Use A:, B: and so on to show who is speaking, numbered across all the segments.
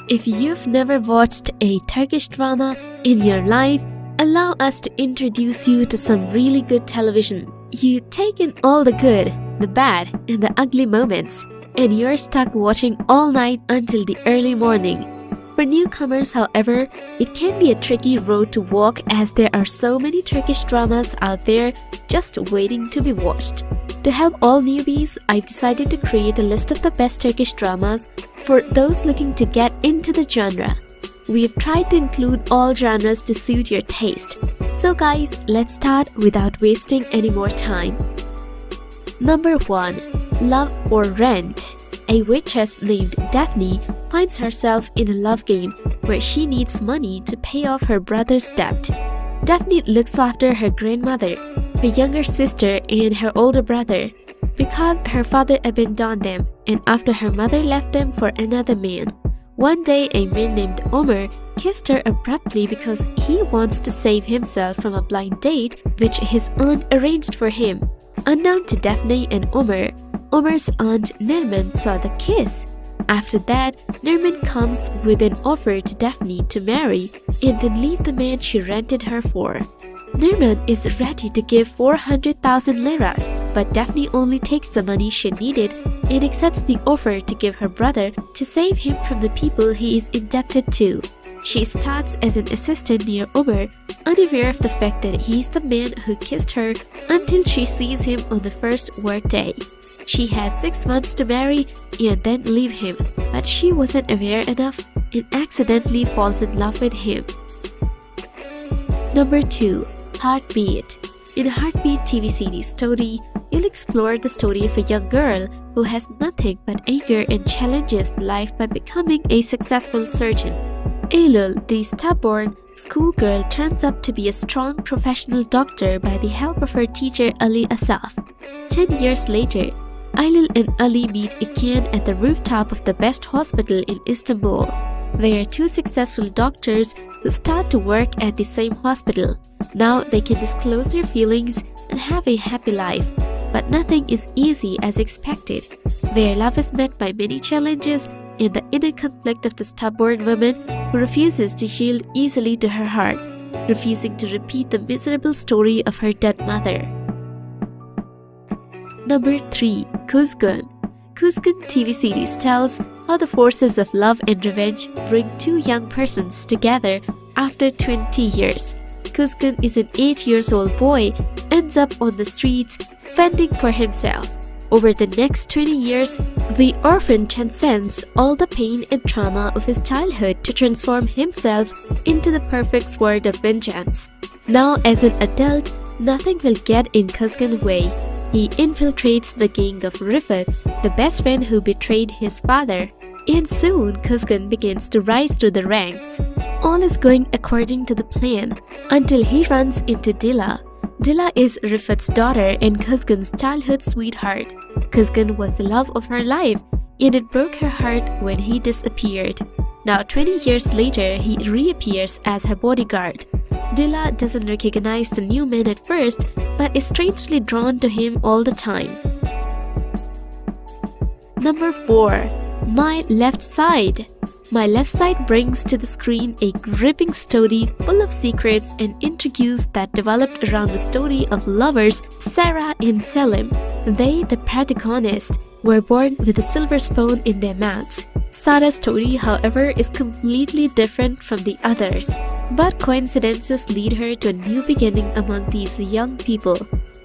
A: If you've never watched a Turkish drama in your life, allow us to introduce you to some really good television. You take in all the good, the bad, and the ugly moments, and you're stuck watching all night until the early morning. For newcomers, however, it can be a tricky road to walk as there are so many Turkish dramas out there just waiting to be watched. To help all newbies, I've decided to create a list of the best Turkish dramas for those looking to get into the genre. We've tried to include all genres to suit your taste. So guys, let's start without wasting any more time. Number 1. Love or Rent. A waitress named Daphne finds herself in a love game where she needs money to pay off her brother's debt. Daphne looks after her grandmother, her younger sister, and her older brother because her father abandoned them and after her mother left them for another man. One day, a man named Omar kissed her abruptly because he wants to save himself from a blind date which his aunt arranged for him. Unknown to Daphne and Omar, Omar's aunt Nerman saw the kiss. After that, Nerman comes with an offer to Daphne to marry and then leave the man she rented her for. Nerman is ready to give 400,000 liras, but Daphne only takes the money she needed and accepts the offer to give her brother to save him from the people he is indebted to. She starts as an assistant near Omar, unaware of the fact that he's the man who kissed her until she sees him on the first workday. She has 6 months to marry and then leave him, but she wasn't aware enough and accidentally falls in love with him. Number 2. Heartbeat. In Heartbeat TV series story, you'll explore the story of a young girl who has nothing but anger and challenges life by becoming a successful surgeon. Eylül, the stubborn schoolgirl, turns up to be a strong professional doctor by the help of her teacher Ali Asaf. 10 years later, Eylül and Ali meet again at the rooftop of the best hospital in Istanbul. They are two successful doctors who start to work at the same hospital. Now they can disclose their feelings and have a happy life. But nothing is easy as expected. Their love is met by many challenges and the inner conflict of the stubborn woman who refuses to yield easily to her heart, refusing to repeat the miserable story of her dead mother. Number 3. Kuzgun. Kuzgun TV series tells how the forces of love and revenge bring two young persons together after 20 years. Kuzgun is an 8-year-old boy, ends up on the streets, fending for himself. Over the next 20 years, the orphan transcends all the pain and trauma of his childhood to transform himself into the perfect sword of vengeance. Now, as an adult, nothing will get in Kuzgun's way. He infiltrates the gang of Rifat, the best friend who betrayed his father, and soon Kuzgun begins to rise through the ranks. All is going according to the plan until he runs into Dila. Dila is Rifat's daughter and Kuzgun's childhood sweetheart. Kuzgun was the love of her life, and it broke her heart when he disappeared. Now 20 years later, he reappears as her bodyguard. Dila doesn't recognize the new man at first, but is strangely drawn to him all the time. Number 4. My Left Side. My Left Side brings to the screen a gripping story full of secrets and intrigues that developed around the story of lovers Sarah and Selim. They, the protagonists, were born with a silver spoon in their mouths. Sarah's story, however, is completely different from the others, but coincidences lead her to a new beginning among these young people.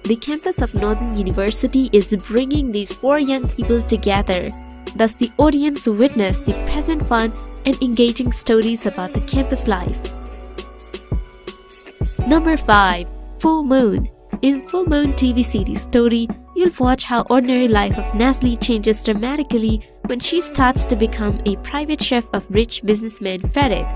A: The campus of Northern University is bringing these 4 young people together. Thus, the audience witnessed the present fun and engaging stories about the campus life. Number 5. Full Moon. In Full Moon TV series story, you'll watch how ordinary life of Nazli changes dramatically when she starts to become a private chef of rich businessman Farid.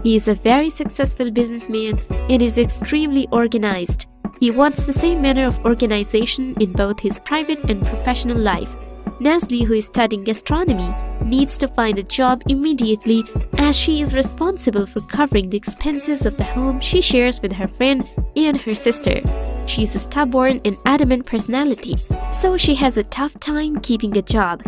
A: He is a very successful businessman and is extremely organized. He wants the same manner of organization in both his private and professional life. Nazli, who is studying gastronomy, needs to find a job immediately as she is responsible for covering the expenses of the home she shares with her friend and her sister. She is a stubborn and adamant personality, so she has a tough time keeping a job.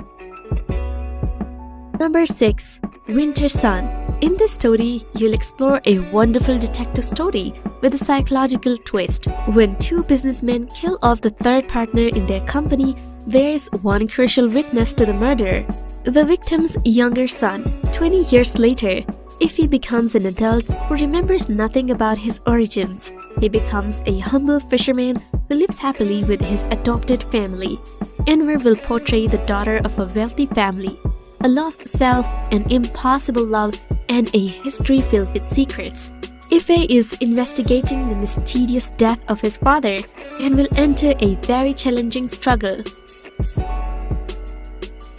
A: Number 6. Winter Sun. In this story, you'll explore a wonderful detective story with a psychological twist. When two businessmen kill off the third partner in their company, there's one crucial witness to the murder: the victim's younger son. 20 years later, Ify becomes an adult who remembers nothing about his origins. He becomes a humble fisherman who lives happily with his adopted family. Enver will portray the daughter of a wealthy family, a lost self, an impossible love, and a history filled with secrets. Ify is investigating the mysterious death of his father and will enter a very challenging struggle.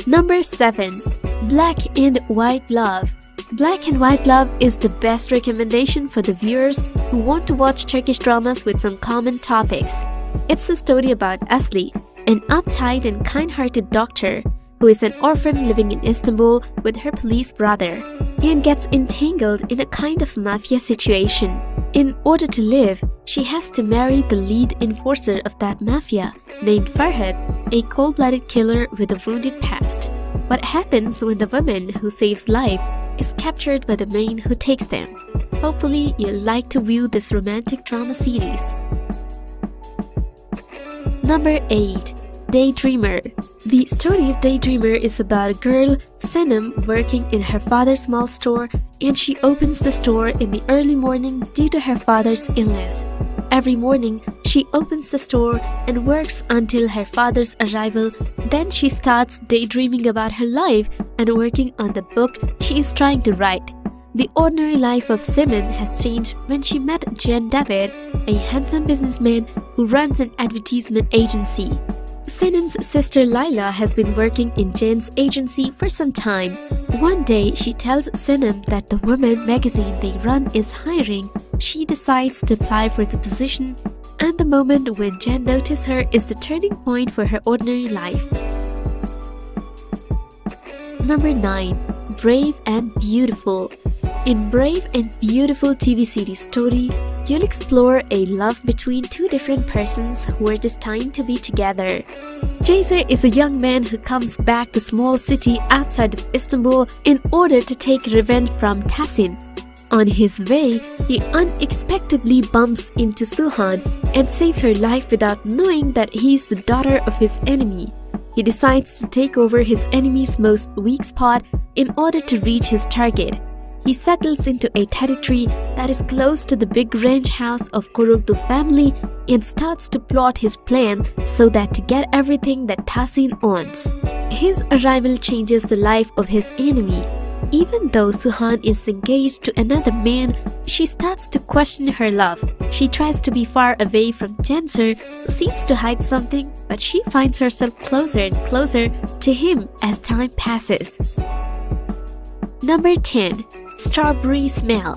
A: Number 7. Black and White Love. Black and White Love is the best recommendation for the viewers who want to watch Turkish dramas with some common topics. It's a story about Asli, an uptight and kind-hearted doctor who is an orphan living in Istanbul with her police brother and gets entangled in a kind of mafia situation. In order to live, she has to marry the lead enforcer of that mafia, named Farhad, a cold-blooded killer with a wounded past. What happens when the woman who saves life is captured by the man who takes them? Hopefully, you'll like to view this romantic drama series. Number 8. Daydreamer. The story of Daydreamer is about a girl, Senem, working in her father's small store, and she opens the store in the early morning due to her father's illness. Every morning, she opens the store and works until her father's arrival. Then she starts daydreaming about her life and working on the book she is trying to write. The ordinary life of Semen has changed when she met Jen David, a handsome businessman who runs an advertisement agency. Senem's sister Laila has been working in Jen's agency for some time. One day, she tells Senem that the woman magazine they run is hiring. She decides to apply for the position, and the moment when Jen notices her is the turning point for her ordinary life. Number 9. Brave and Beautiful. In Brave and Beautiful TV series story, you'll explore a love between two different persons who are destined to be together. Jaser is a young man who comes back to a small city outside of Istanbul in order to take revenge from Tahsin. On his way, he unexpectedly bumps into Suhan and saves her life without knowing that he's the daughter of his enemy. He decides to take over his enemy's most weak spot in order to reach his target. He settles into a territory that is close to the big ranch house of Kurugdu family and starts to plot his plan so that to get everything that Tahsin owns. His arrival changes the life of his enemy. Even though Suhan is engaged to another man, she starts to question her love. She tries to be far away from Janser, who seems to hide something, but she finds herself closer and closer to him as time passes. Number 10. Strawberry Smell.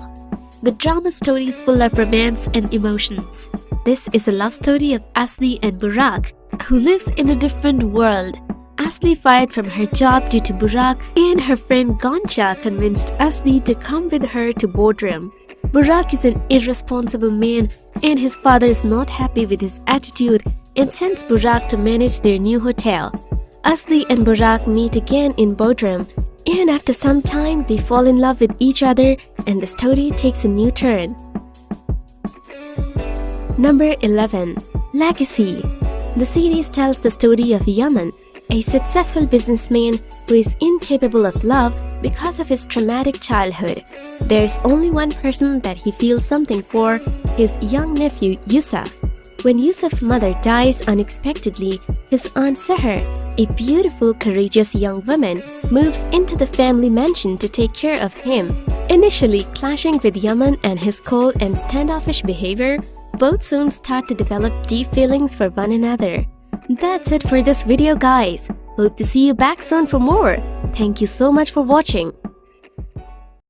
A: The drama story is full of romance and emotions. This is a love story of Asli and Burak, who lives in a different world. Asli fired from her job due to Burak, and her friend Goncha convinced Asli to come with her to Bodrum. Burak is an irresponsible man, and his father is not happy with his attitude and sends Burak to manage their new hotel. Asli and Burak meet again in Bodrum, and after some time they fall in love with each other and the story takes a new turn. Number 11. Legacy. The series tells the story of Yaman, a successful businessman who is incapable of love because of his traumatic childhood. There's only one person that he feels something for, his young nephew Yusuf. When Yusuf's mother dies unexpectedly, his aunt Seher, a beautiful, courageous young woman, moves into the family mansion to take care of him. Initially clashing with Yaman and his cold and standoffish behavior, both soon start to develop deep feelings for one another. That's it for this video, guys. Hope to see you back soon for more. Thank you so much for watching.